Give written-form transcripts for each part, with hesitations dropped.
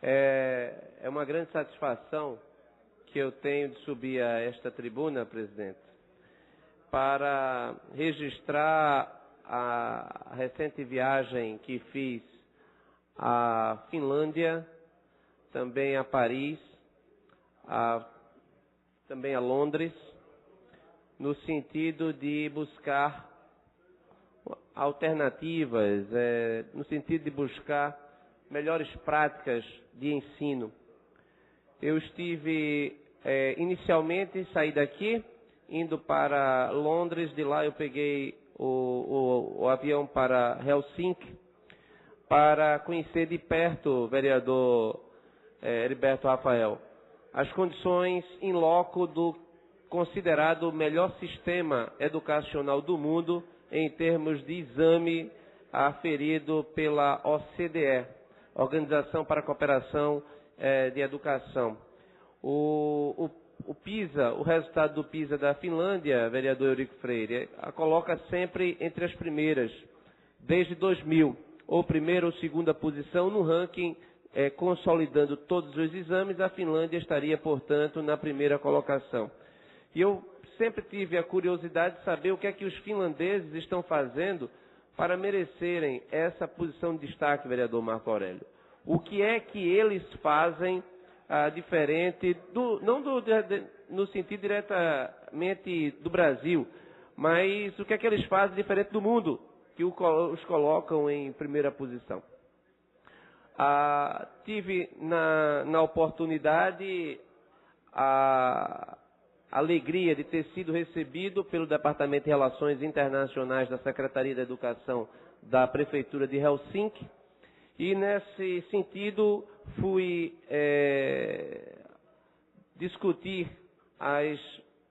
É uma grande satisfação que eu tenho de subir a esta tribuna, presidente, para registrar a recente viagem que fiz à Finlândia, também a Paris, também a Londres, no sentido de buscar alternativas, no sentido de buscar melhores práticas de ensino. Eu estive, inicialmente, saí daqui, indo para Londres, de lá eu peguei o avião para Helsinki, para conhecer de perto, vereador Heriberto Rafael, as condições in loco do considerado o melhor sistema educacional do mundo em termos de exame aferido pela OCDE, Organização para a Cooperação de Educação. O PISA, o resultado do PISA da Finlândia, vereador Eurico Freire, a coloca sempre entre as primeiras, desde 2000, ou primeira ou segunda posição no ranking, consolidando todos os exames, a Finlândia estaria, portanto, na primeira colocação. E eu sempre tive a curiosidade de saber o que é que os finlandeses estão fazendo para merecerem essa posição de destaque, vereador Marco Aurélio. O que é que eles fazem diferente, no sentido diretamente do Brasil, mas o que é que eles fazem diferente do mundo, que os colocam em primeira posição? Tive na oportunidade a alegria de ter sido recebido pelo Departamento de Relações Internacionais da Secretaria da Educação da Prefeitura de Helsinki, e nesse sentido fui discutir as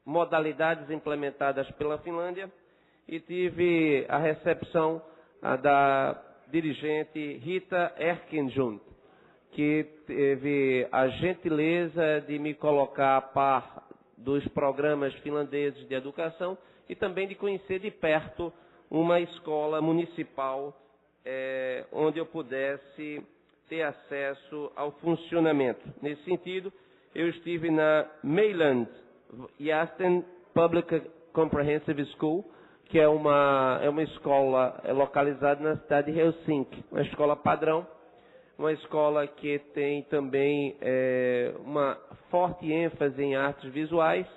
modalidades implementadas pela Finlândia e tive a recepção da dirigente Rita Erkenjund, que teve a gentileza de me colocar a par dos programas finlandeses de educação e também de conhecer de perto uma escola municipal onde eu pudesse ter acesso ao funcionamento. Nesse sentido, eu estive na Mejland Yasten Public Comprehensive School, que é uma escola localizada na cidade de Helsinki, uma escola padrão, uma escola que tem também uma forte ênfase em artes visuais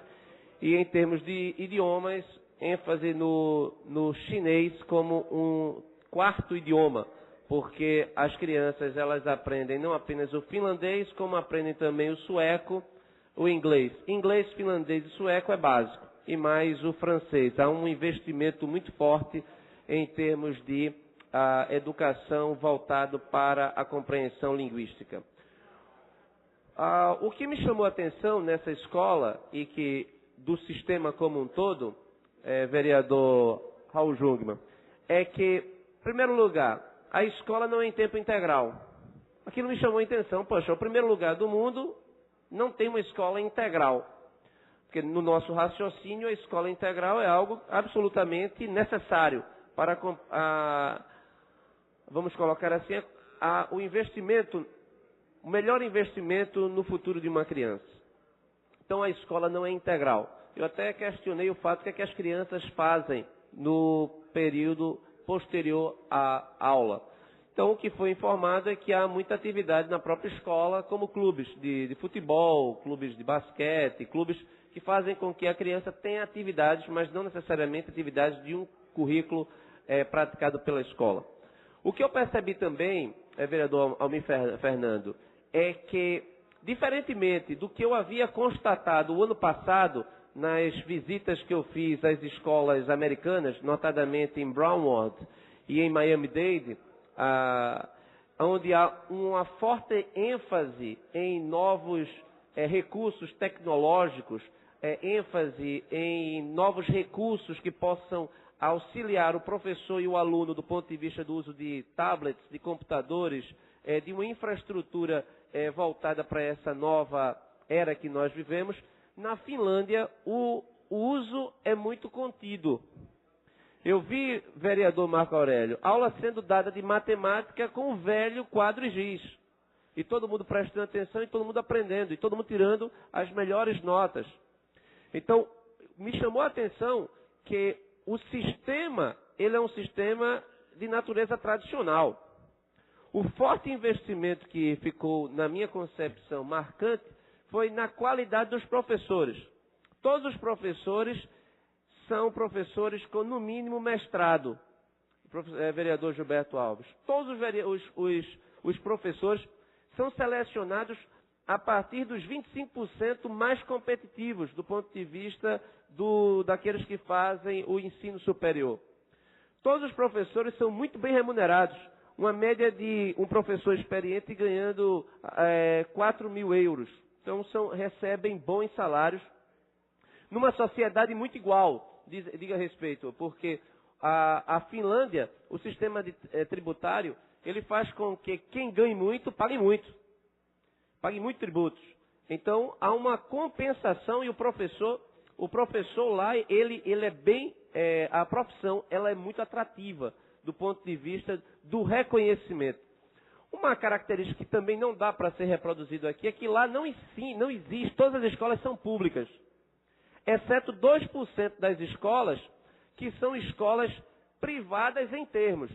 e, em termos de idiomas, ênfase no chinês como um quarto idioma, porque as crianças elas aprendem não apenas o finlandês, como aprendem também o sueco, o inglês. Inglês, finlandês e sueco é básico, e mais o francês. Há um investimento muito forte em termos de educação voltado para a compreensão linguística. O que me chamou a atenção nessa escola e que do sistema como um todo, vereador Raul Jungmann, é que, em primeiro lugar, a escola não é em tempo integral. Aquilo me chamou a atenção. Poxa, o primeiro lugar do mundo não tem uma escola integral. Porque no nosso raciocínio, a escola integral é algo absolutamente necessário para, vamos colocar assim, o investimento, o melhor investimento no futuro de uma criança. Então a escola não é integral. Eu até questionei o fato que as crianças fazem no período posterior à aula. Então o que foi informado é que há muita atividade na própria escola, como clubes de futebol, clubes de basquete, clubes que fazem com que a criança tenha atividades, mas não necessariamente atividades de um currículo praticado pela escola. O que eu percebi também, vereador Almir Fernando, é que, diferentemente do que eu havia constatado o ano passado, nas visitas que eu fiz às escolas americanas, notadamente em Brownwood e em Miami-Dade, onde há uma forte ênfase em novos recursos tecnológicos, ênfase em novos recursos que possam auxiliar o professor e o aluno do ponto de vista do uso de tablets, de computadores, de uma infraestrutura voltada para essa nova era que nós vivemos. Na Finlândia, o uso é muito contido. Eu vi, vereador Marco Aurélio, aula sendo dada de matemática com o velho quadro e giz. E todo mundo prestando atenção, e todo mundo aprendendo, e todo mundo tirando as melhores notas. Então, me chamou a atenção que o sistema, ele é um sistema de natureza tradicional. O forte investimento que ficou, na minha concepção, marcante, foi na qualidade dos professores. Todos os professores são professores com, no mínimo, mestrado. Vereador Gilberto Alves. Todos os professores são selecionados a partir dos 25% mais competitivos do ponto de vista daqueles que fazem o ensino superior. Todos os professores são muito bem remunerados. Uma média de um professor experiente ganhando 4 mil euros. Então recebem bons salários. Numa sociedade muito igual, diga a respeito, porque a Finlândia, o sistema tributário, ele faz com que quem ganhe muito, pague muito. Pague muito tributos. Então, há uma compensação e o professor lá, ele é bem, a profissão, ela é muito atrativa do ponto de vista do reconhecimento. Uma característica que também não dá para ser reproduzido aqui é que lá não existe, todas as escolas são públicas, exceto 2% das escolas que são escolas privadas em termos.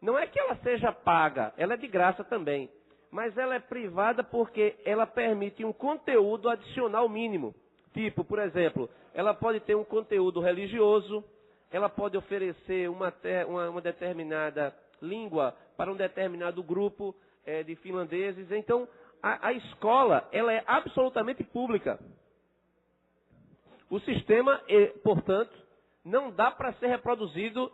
Não é que ela seja paga, ela é de graça também, mas ela é privada porque ela permite um conteúdo adicional mínimo. Tipo, por exemplo, ela pode ter um conteúdo religioso, ela pode oferecer uma determinada língua para um determinado grupo de finlandeses. Então, a escola, ela é absolutamente pública. O sistema, portanto, não dá para ser reproduzido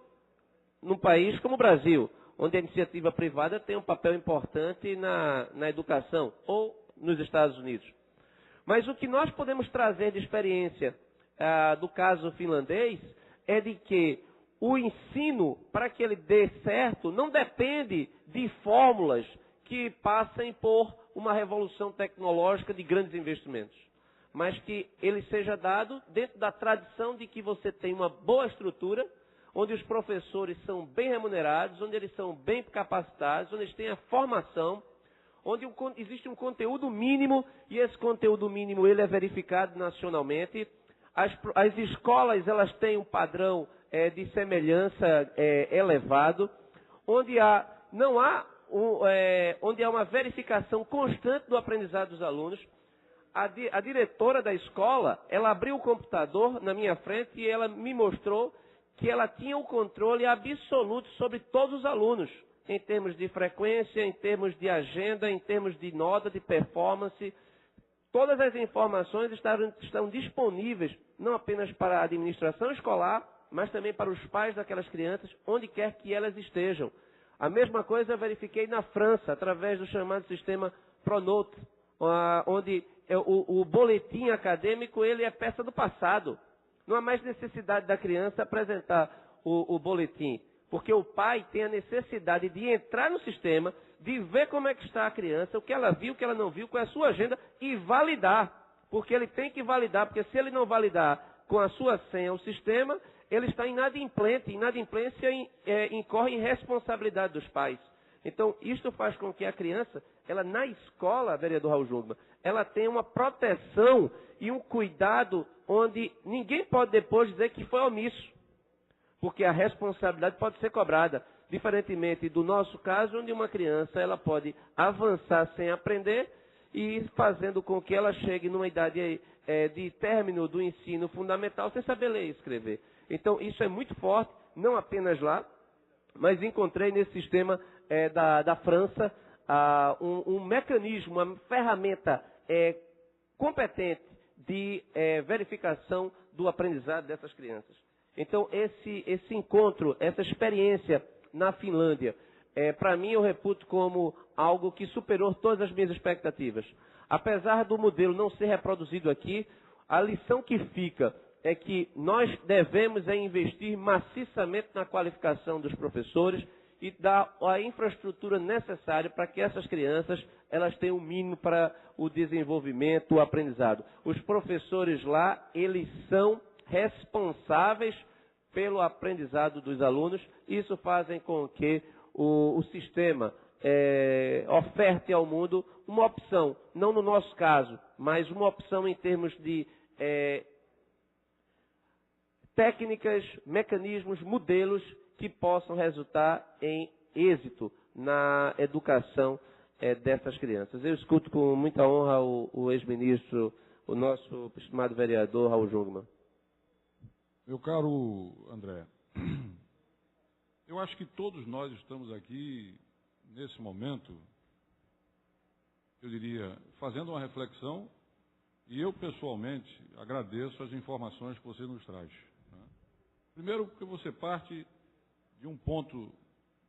num país como o Brasil, onde a iniciativa privada tem um papel importante na educação, ou nos Estados Unidos. Mas o que nós podemos trazer de experiência do caso finlandês é de que o ensino, para que ele dê certo, não depende de fórmulas que passem por uma revolução tecnológica de grandes investimentos, mas que ele seja dado dentro da tradição de que você tem uma boa estrutura, onde os professores são bem remunerados, onde eles são bem capacitados, onde eles têm a formação, onde existe um conteúdo mínimo, e esse conteúdo mínimo ele é verificado nacionalmente. As escolas, elas têm um padrão de semelhança elevado, onde há uma verificação constante do aprendizado dos alunos. A diretora da escola, ela abriu o computador na minha frente e ela me mostrou que ela tinha o controle absoluto sobre todos os alunos, em termos de frequência, em termos de agenda, em termos de nota, de performance. Todas as informações estão disponíveis, não apenas para a administração escolar, mas também para os pais daquelas crianças, onde quer que elas estejam. A mesma coisa eu verifiquei na França, através do chamado sistema Pronote, onde o boletim acadêmico ele é peça do passado. Não há mais necessidade da criança apresentar o boletim, porque o pai tem a necessidade de entrar no sistema, de ver como é que está a criança, o que ela viu, o que ela não viu, qual é a sua agenda, e validar. Porque ele tem que validar, porque se ele não validar com a sua senha o sistema, ele está inadimplente. Inadimplência incorre em responsabilidade dos pais. Então, isto faz com que a criança, ela na escola, vereador Raul Jungmann, ela tenha uma proteção e um cuidado onde ninguém pode depois dizer que foi omisso. Porque a responsabilidade pode ser cobrada. Diferentemente do nosso caso, onde uma criança ela pode avançar sem aprender e fazendo com que ela chegue numa idade de término do ensino fundamental sem saber ler e escrever. Então, isso é muito forte, não apenas lá, mas encontrei nesse sistema da França um mecanismo, uma ferramenta competente de verificação do aprendizado dessas crianças. Então, esse encontro, essa experiência na Finlândia, para mim eu reputo como algo que superou todas as minhas expectativas. Apesar do modelo não ser reproduzido aqui, a lição que fica é que nós devemos investir maciçamente na qualificação dos professores e dar a infraestrutura necessária para que essas crianças elas tenham o mínimo para o desenvolvimento, o aprendizado. Os professores lá, eles são responsáveis pelo aprendizado dos alunos. Isso faz com que o sistema oferte ao mundo uma opção, não no nosso caso, mas uma opção em termos de técnicas, mecanismos, modelos que possam resultar em êxito na educação dessas crianças. Eu escuto com muita honra o ex-ministro, o nosso estimado vereador Raul Jungmann. Meu caro André, eu acho que todos nós estamos aqui, nesse momento, eu diria, fazendo uma reflexão, e eu, pessoalmente, agradeço as informações que você nos traz. Né? Primeiro, porque você parte de um ponto,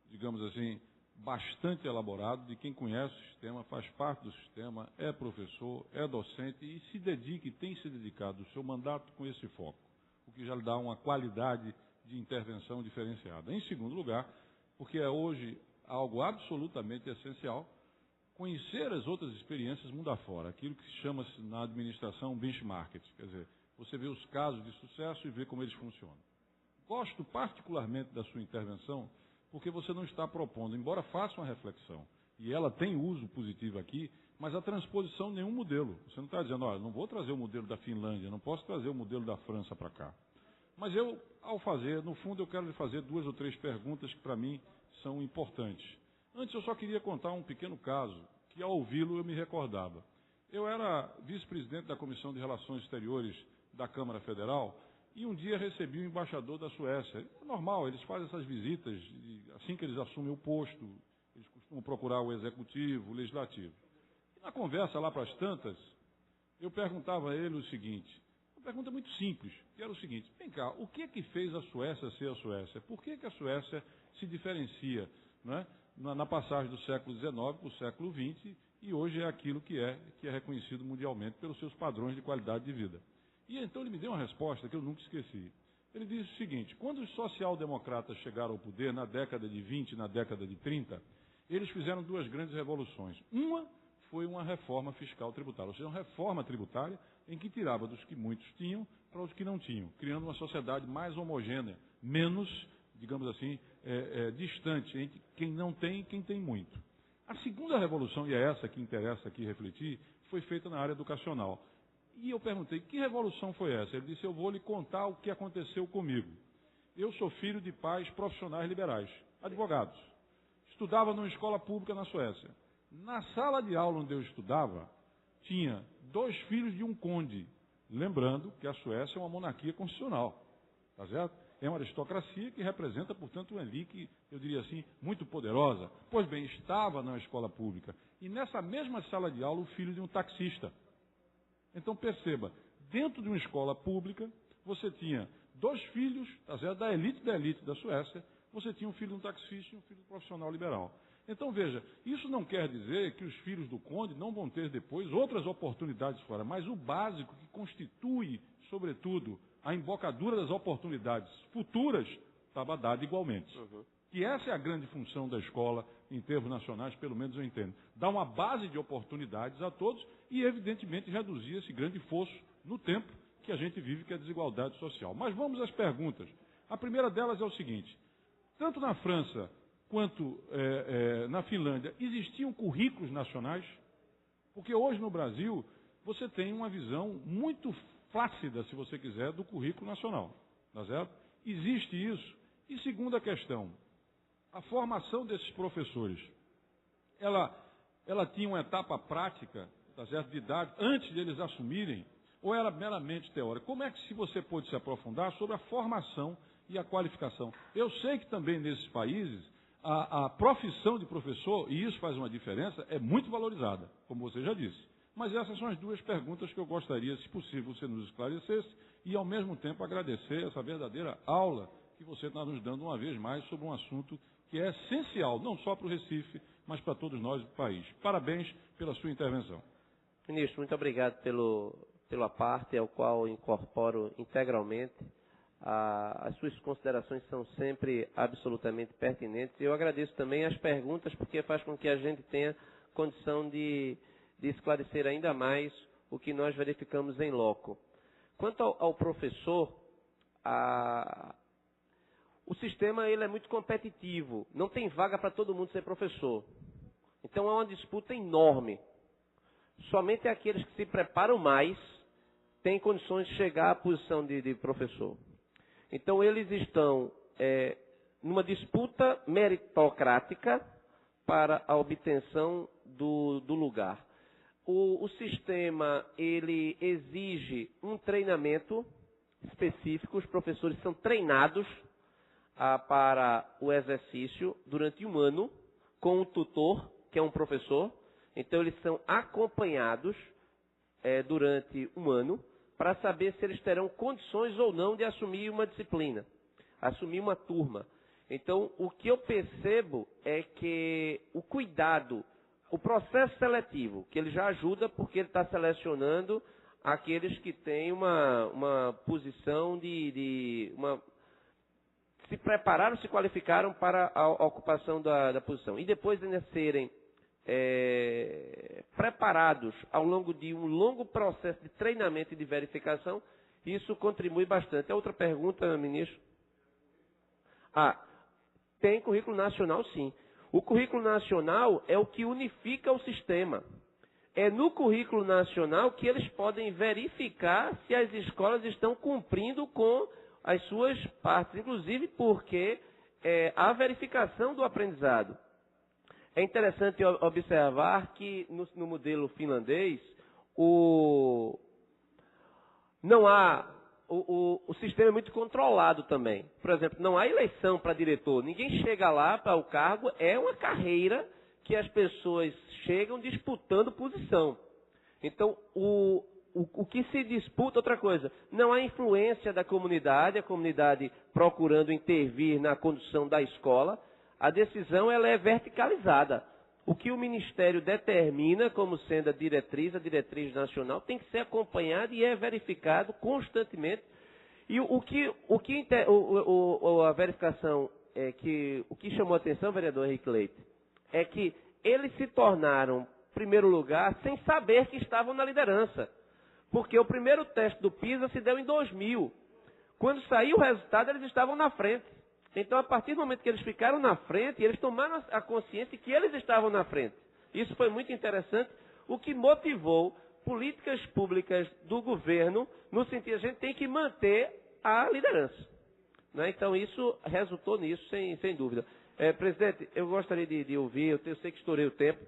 digamos assim, bastante elaborado, de quem conhece o sistema, faz parte do sistema, é professor, é docente e se dedica e tem se dedicado o seu mandato com esse foco, o que já lhe dá uma qualidade de intervenção diferenciada. Em segundo lugar, porque é hoje algo absolutamente essencial, conhecer as outras experiências mundo afora, aquilo que se chama na administração benchmarking, quer dizer, você vê os casos de sucesso e vê como eles funcionam. Gosto particularmente da sua intervenção, porque você não está propondo, embora faça uma reflexão, e ela tem uso positivo aqui, mas a transposição de nenhum modelo. Você não está dizendo, olha, não vou trazer o modelo da Finlândia, não posso trazer o modelo da França para cá. Mas eu, ao fazer, no fundo, eu quero lhe fazer 2 ou 3 perguntas que para mim são importantes. Antes, eu só queria contar um pequeno caso, que ao ouvi-lo eu me recordava. Eu era vice-presidente da Comissão de Relações Exteriores da Câmara Federal e um dia recebi o embaixador da Suécia. É normal, eles fazem essas visitas, assim que eles assumem o posto, eles costumam procurar o executivo, o legislativo. E na conversa lá para as tantas, eu perguntava a ele o seguinte, uma pergunta muito simples, que era o seguinte, vem cá, o que é que fez a Suécia ser a Suécia? Por que a Suécia se diferencia, não é? Na passagem do século XIX para o século XX, e hoje é aquilo que é reconhecido mundialmente pelos seus padrões de qualidade de vida. E então ele me deu uma resposta que eu nunca esqueci. Ele disse o seguinte, quando os social-democratas chegaram ao poder na década de 20 e na década de 30, eles fizeram 2 grandes revoluções. Uma foi uma reforma fiscal tributária, ou seja, uma reforma tributária em que tirava dos que muitos tinham para os que não tinham, criando uma sociedade mais homogênea, menos, digamos assim, distante entre quem não tem e quem tem muito. A segunda revolução, e é essa que interessa aqui refletir, foi feita na área educacional. E eu perguntei, que revolução foi essa? Ele disse, eu vou lhe contar o que aconteceu comigo. Eu sou filho de pais profissionais liberais, advogados. Estudava numa escola pública na Suécia. Na sala de aula onde eu estudava, tinha 2 filhos de um conde. Lembrando que a Suécia é uma monarquia constitucional. Tá certo? É uma aristocracia que representa, portanto, uma elite, eu diria assim, muito poderosa. Pois bem, estava na escola pública. E nessa mesma sala de aula, o filho de um taxista. Então, perceba, dentro de uma escola pública, você tinha 2 filhos, tá certo? Da elite da Suécia, você tinha um filho de um taxista e um filho de um profissional liberal. Então, veja, isso não quer dizer que os filhos do conde não vão ter depois outras oportunidades fora, mas o básico que constitui, sobretudo, a embocadura das oportunidades futuras estava dado igualmente. E essa é a grande função da escola, em termos nacionais, pelo menos eu entendo. Dar uma base de oportunidades a todos e, evidentemente, reduzir esse grande fosso no tempo que a gente vive, que é a desigualdade social. Mas vamos às perguntas. A primeira delas é o seguinte, tanto na França quanto na Finlândia, existiam currículos nacionais? Porque hoje no Brasil, você tem uma visão muito flácida, se você quiser, do currículo nacional. Tá certo? Existe isso. E segunda questão, a formação desses professores, ela tinha uma etapa prática, tá certo, de idade, antes de eles assumirem, ou era meramente teórica? Como é que se você pode se aprofundar sobre a formação e a qualificação? Eu sei que também nesses países, a profissão de professor, e isso faz uma diferença, é muito valorizada, como você já disse. Mas essas são as 2 perguntas que eu gostaria, se possível, você nos esclarecesse e, ao mesmo tempo, agradecer essa verdadeira aula que você está nos dando uma vez mais sobre um assunto que é essencial, não só para o Recife, mas para todos nós do país. Parabéns pela sua intervenção. Ministro, muito obrigado pela parte ao qual incorporo integralmente. As suas considerações são sempre absolutamente pertinentes. Eu agradeço também as perguntas, porque faz com que a gente tenha condição de esclarecer ainda mais o que nós verificamos em loco. Quanto ao professor, o sistema ele é muito competitivo. Não tem vaga para todo mundo ser professor. Então, é uma disputa enorme. somente aqueles que se preparam mais têm condições de chegar à posição de professor. Então, eles estão numa disputa meritocrática para a obtenção do lugar. O sistema, ele exige um treinamento específico, os professores são treinados para o exercício durante um ano com um tutor, que é um professor. Então, eles são acompanhados durante um ano para saber se eles terão condições ou não de assumir uma disciplina, assumir uma turma. Então, o que eu percebo é que o cuidado, o processo seletivo, que ele já ajuda porque ele está selecionando aqueles que têm uma posição se prepararam, se qualificaram para a ocupação da posição. E depois de serem preparados ao longo de um longo processo de treinamento e de verificação, isso contribui bastante. A outra pergunta, ministro? Tem currículo nacional, sim. O currículo nacional é o que unifica o sistema. É no currículo nacional que eles podem verificar se as escolas estão cumprindo com as suas partes, inclusive porque há verificação do aprendizado. É interessante observar que no modelo finlandês, não há... O sistema é muito controlado também. Por exemplo, não há eleição para diretor. Ninguém chega lá para o cargo. É uma carreira que as pessoas chegam disputando posição. Então, o que se disputa, outra coisa, não há influência da comunidade, a comunidade procurando intervir na condução da escola. A decisão ela é verticalizada. O que o Ministério determina como sendo a diretriz nacional, tem que ser acompanhado e é verificado constantemente. E a verificação, o que chamou a atenção, vereador Henrique Leite, é que eles se tornaram, em primeiro lugar, sem saber que estavam na liderança. Porque o primeiro teste do PISA se deu em 2000. Quando saiu o resultado, eles estavam na frente. Então, a partir do momento que eles ficaram na frente, eles tomaram a consciência de que eles estavam na frente. Isso foi muito interessante, o que motivou políticas públicas do governo, no sentido de a gente tem que manter a liderança. Né? Então, isso resultou nisso, sem dúvida. Presidente, eu gostaria de ouvir, eu sei que estourei o tempo,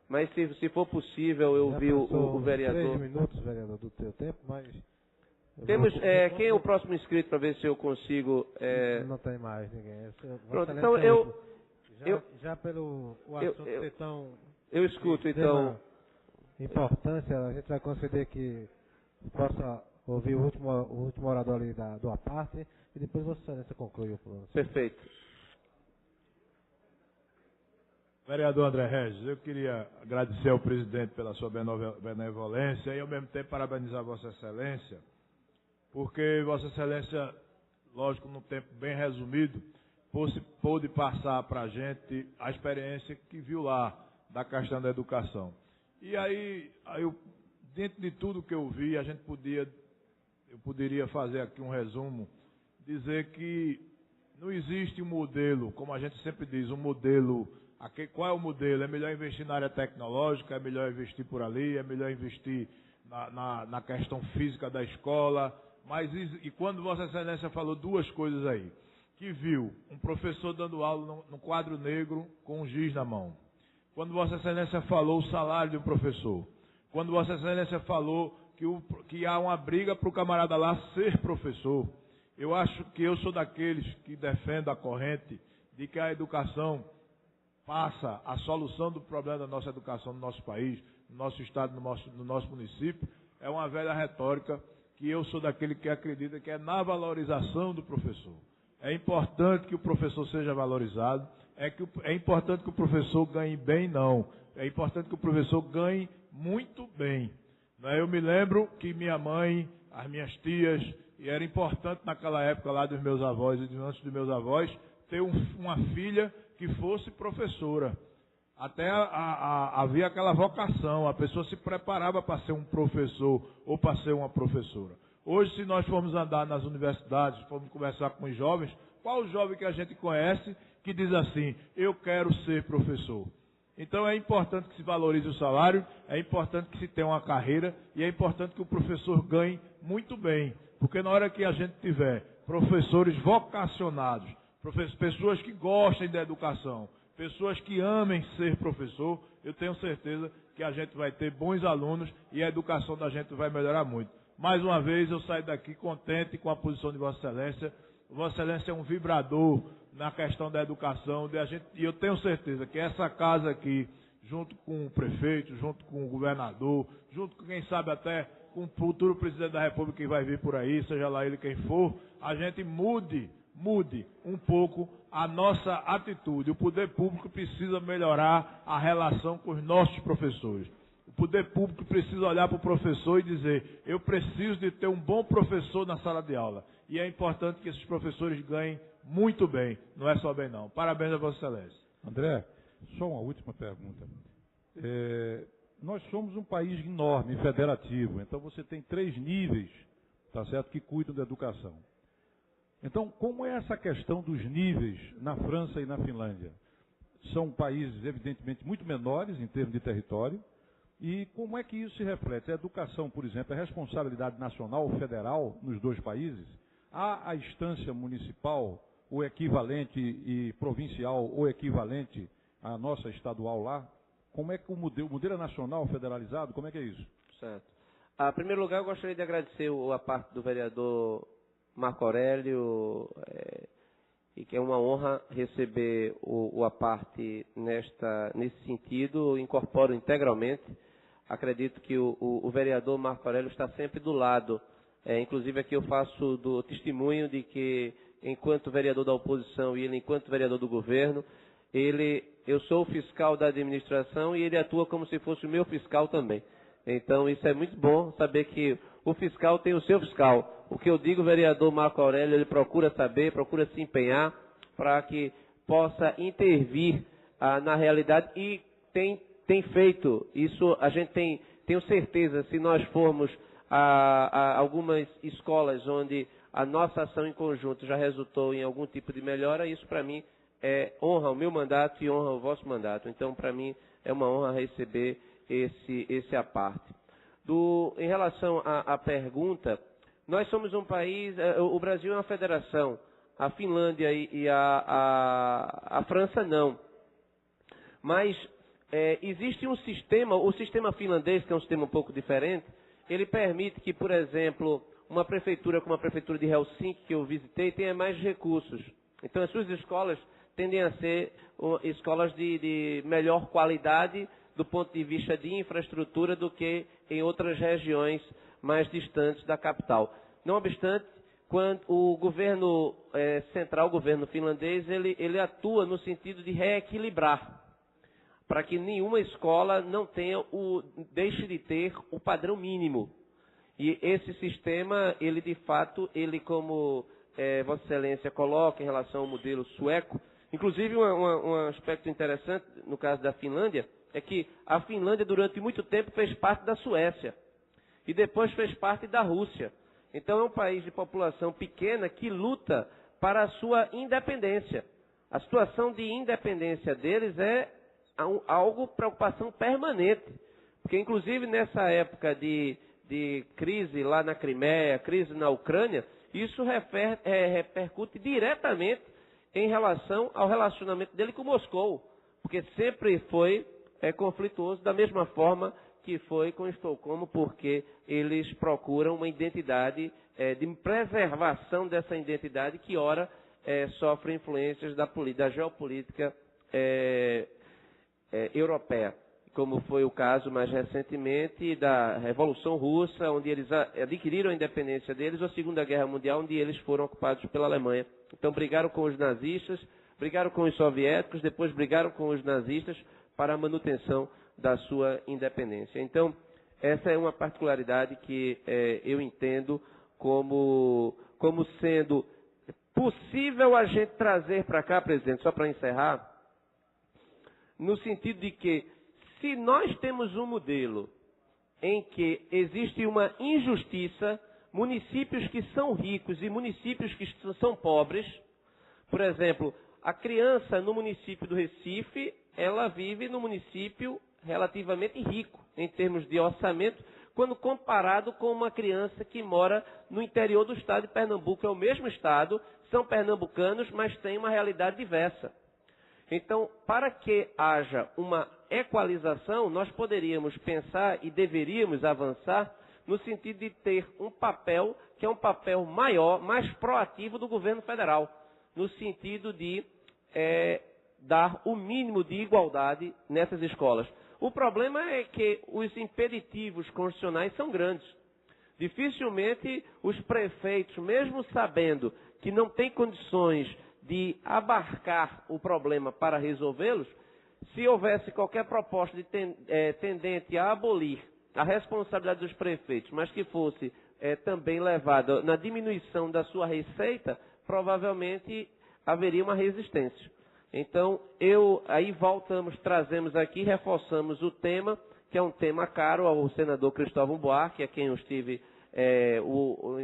mas se for possível, eu ouvir o vereador. 3 minutos, vereador, do teu tempo, mas... Temos, quem é o próximo inscrito para ver se eu consigo... Não tem mais ninguém. Pronto, então Já pelo assunto ser tão... Eu escuto, então... Importância, a gente vai conceder que possa ouvir o último orador ali do aparte e depois Vossa Excelência conclui o plano. Perfeito. Vereador André Regis, eu queria agradecer ao presidente pela sua benevolência e ao mesmo tempo parabenizar Vossa Excelência, porque Vossa Excelência, lógico, num tempo bem resumido, pôde passar para a gente a experiência que viu lá da questão da educação. E aí dentro de tudo que eu vi, eu poderia fazer aqui um resumo, dizer que não existe um modelo, como a gente sempre diz, um modelo. Qual é o modelo? É melhor investir na área tecnológica, é melhor investir por ali, é melhor investir na questão física da escola. E quando Vossa Excelência falou duas coisas aí, que viu um professor dando aula no quadro negro com um giz na mão. Quando Vossa Excelência falou o salário de um professor. Quando Vossa Excelência falou que há uma briga para o camarada lá ser professor. Eu acho que eu sou daqueles que defendo a corrente de que a educação passa a solução do problema da nossa educação no nosso país, no nosso estado, no nosso município. É uma velha retórica que eu sou daquele que acredita que é na valorização do professor. É importante que o professor seja valorizado, é importante que o professor ganhe bem, não. É importante que o professor ganhe muito bem. Eu me lembro que minha mãe, as minhas tias, e era importante naquela época lá dos meus avós e antes dos meus avós, ter uma filha que fosse professora. Até havia aquela vocação, a pessoa se preparava para ser um professor ou para ser uma professora. Hoje, se nós formos andar nas universidades, formos conversar com os jovens, qual o jovem que a gente conhece que diz assim, eu quero ser professor? Então é importante que se valorize o salário, é importante que se tenha uma carreira e é importante que o professor ganhe muito bem. Porque na hora que a gente tiver professores vocacionados, pessoas que gostem da educação, pessoas que amem ser professor, eu tenho certeza que a gente vai ter bons alunos e a educação da gente vai melhorar muito. Mais uma vez eu saio daqui contente com a posição de Vossa Excelência. Vossa Excelência é um vibrador na questão da educação, e eu tenho certeza que essa casa aqui, junto com o prefeito, junto com o governador, junto com quem sabe até com o futuro presidente da República que vai vir por aí, seja lá ele quem for, a gente mude um pouco a nossa atitude. O poder público precisa melhorar a relação com os nossos professores. O poder público precisa olhar para o professor e dizer, eu preciso de ter um bom professor na sala de aula. E é importante que esses professores ganhem muito bem, não é só bem não. Parabéns a Vossa Excelência. André, só uma última pergunta. Nós somos um país enorme, federativo, então você tem 3 níveis, tá certo, que cuidam da educação. Então, como é essa questão dos níveis na França e na Finlândia? São países, evidentemente, muito menores em termos de território. E como é que isso se reflete? A educação, por exemplo, é responsabilidade nacional ou federal nos 2 países? Há a instância municipal, ou equivalente, e provincial, ou equivalente à nossa estadual lá? Como é que o modelo é nacional, federalizado? Como é que é isso? Certo. Em primeiro lugar, eu gostaria de agradecer a parte do vereador Marco Aurélio, e que é uma honra receber o aparte nesse sentido, incorporo integralmente. Acredito que o vereador Marco Aurélio está sempre do lado. Inclusive aqui eu faço do testemunho de que, enquanto vereador da oposição e ele enquanto vereador do governo, eu sou o fiscal da administração e ele atua como se fosse o meu fiscal também. Então isso é muito bom saber que o fiscal tem o seu fiscal. O que eu digo, o vereador Marco Aurélio, ele procura saber, procura se empenhar para que possa intervir na realidade e tem feito. Isso a gente tenho certeza, se nós formos a algumas escolas onde a nossa ação em conjunto já resultou em algum tipo de melhora, isso para mim honra o meu mandato e honra o vosso mandato. Então, para mim, é uma honra receber esse aparte. Em relação à pergunta, nós somos um país, o Brasil é uma federação, a Finlândia e a França não. Mas existe um sistema, o sistema finlandês, que é um sistema um pouco diferente, ele permite que, por exemplo, uma prefeitura como a prefeitura de Helsinki, que eu visitei, tenha mais recursos. Então, as suas escolas tendem a ser escolas de melhor qualidade do ponto de vista de infraestrutura do que em outras regiões mais distantes da capital. Não obstante, quando o governo central, o governo finlandês, ele atua no sentido de reequilibrar, para que nenhuma escola não deixe de ter o padrão mínimo. E esse sistema, ele de fato, como Vossa Excelência coloca em relação ao modelo sueco, inclusive um aspecto interessante no caso da Finlândia, é que a Finlândia durante muito tempo fez parte da Suécia e depois fez parte da Rússia. Então é um país de população pequena que luta para a sua independência. A situação de independência deles é algo preocupação permanente, porque inclusive nessa época de crise lá na Crimeia, crise na Ucrânia, isso repercute diretamente em relação ao relacionamento dele com Moscou, porque sempre foi conflituoso da mesma forma que foi com Estocolmo, porque eles procuram uma identidade de preservação dessa identidade que ora sofre influências da geopolítica europeia, como foi o caso mais recentemente da Revolução Russa, onde eles adquiriram a independência deles, ou a Segunda Guerra Mundial, onde eles foram ocupados pela Alemanha. Então brigaram com os nazistas, brigaram com os soviéticos, depois brigaram com os nazistas para a manutenção da sua independência. Então, essa é uma particularidade que eu entendo como sendo possível a gente trazer para cá, presidente, só para encerrar, no sentido de que, se nós temos um modelo em que existe uma injustiça, municípios que são ricos e municípios que são pobres, por exemplo, a criança no município do Recife, ela vive no município relativamente rico em termos de orçamento, quando comparado com uma criança que mora no interior do estado de Pernambuco. É o mesmo estado, são pernambucanos, mas tem uma realidade diversa. Então, para que haja uma equalização, nós poderíamos pensar e deveríamos avançar no sentido de ter um papel que é um papel maior, mais proativo do governo federal, no sentido de dar o mínimo de igualdade nessas escolas. O problema é que os impeditivos constitucionais são grandes. Dificilmente os prefeitos, mesmo sabendo que não têm condições de abarcar o problema para resolvê-los, se houvesse qualquer proposta tendente a abolir a responsabilidade dos prefeitos, mas que fosse também levada na diminuição da sua receita, provavelmente haveria uma resistência. Então, aí trazemos aqui, reforçamos o tema, que é um tema caro ao senador Cristóvão Buarque, a quem eu estive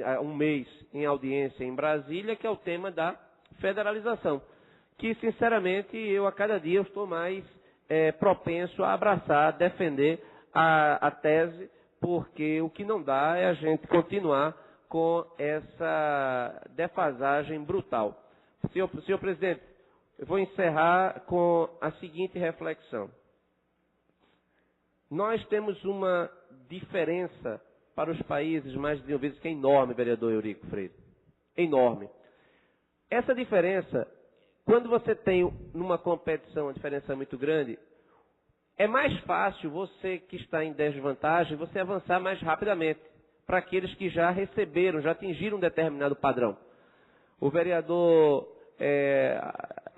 há um mês em audiência em Brasília, que é o tema da federalização, que, sinceramente, a cada dia eu estou mais propenso a abraçar, a defender a tese, porque o que não dá é a gente continuar com essa defasagem brutal. Senhor presidente, eu vou encerrar com a seguinte reflexão. Nós temos uma diferença para os países mais desenvolvidos que é enorme, vereador Eurico Freire. Enorme. Essa diferença, quando você tem numa competição uma diferença muito grande, é mais fácil você que está em desvantagem, você avançar mais rapidamente para aqueles que já receberam, já atingiram um determinado padrão. O vereador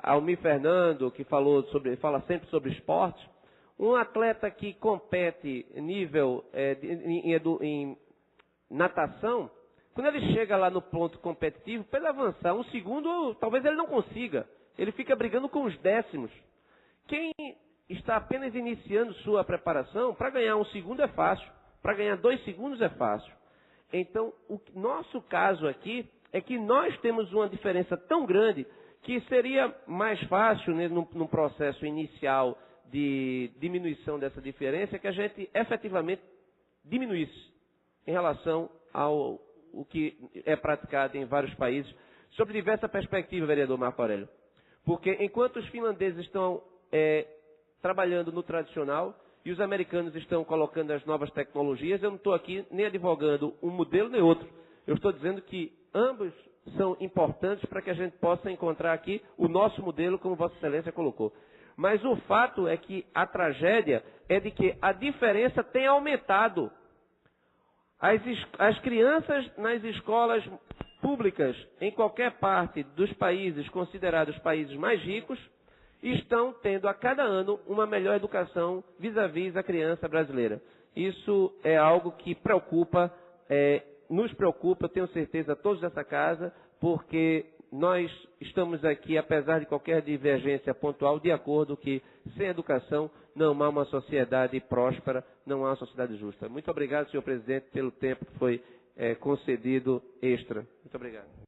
Almir Fernando, que fala sempre sobre esporte, um atleta que compete nível em natação, quando ele chega lá no ponto competitivo, para ele avançar um segundo, talvez ele não consiga. Ele fica brigando com os décimos. Quem está apenas iniciando sua preparação, para ganhar um segundo é fácil, para ganhar 2 segundos é fácil. Então, o nosso caso aqui é que nós temos uma diferença tão grande que seria mais fácil, né, num processo inicial de diminuição dessa diferença, que a gente efetivamente diminuísse em relação ao que é praticado em vários países, sob diversa perspectiva, vereador Marco Aurélio. Porque enquanto os finlandeses estão trabalhando no tradicional e os americanos estão colocando as novas tecnologias, eu não estou aqui nem advogando um modelo nem outro. Eu estou dizendo que ambos são importantes para que a gente possa encontrar aqui o nosso modelo, como Vossa Excelência colocou. Mas o fato é que a tragédia é de que a diferença tem aumentado. As crianças nas escolas públicas, em qualquer parte dos países considerados países mais ricos, estão tendo a cada ano uma melhor educação vis-à-vis a criança brasileira. Isso é algo que nos preocupa, eu tenho certeza, todos dessa casa, porque nós estamos aqui, apesar de qualquer divergência pontual, de acordo que sem educação não há uma sociedade próspera, não há uma sociedade justa. Muito obrigado, senhor presidente, pelo tempo que foi concedido extra. Muito obrigado.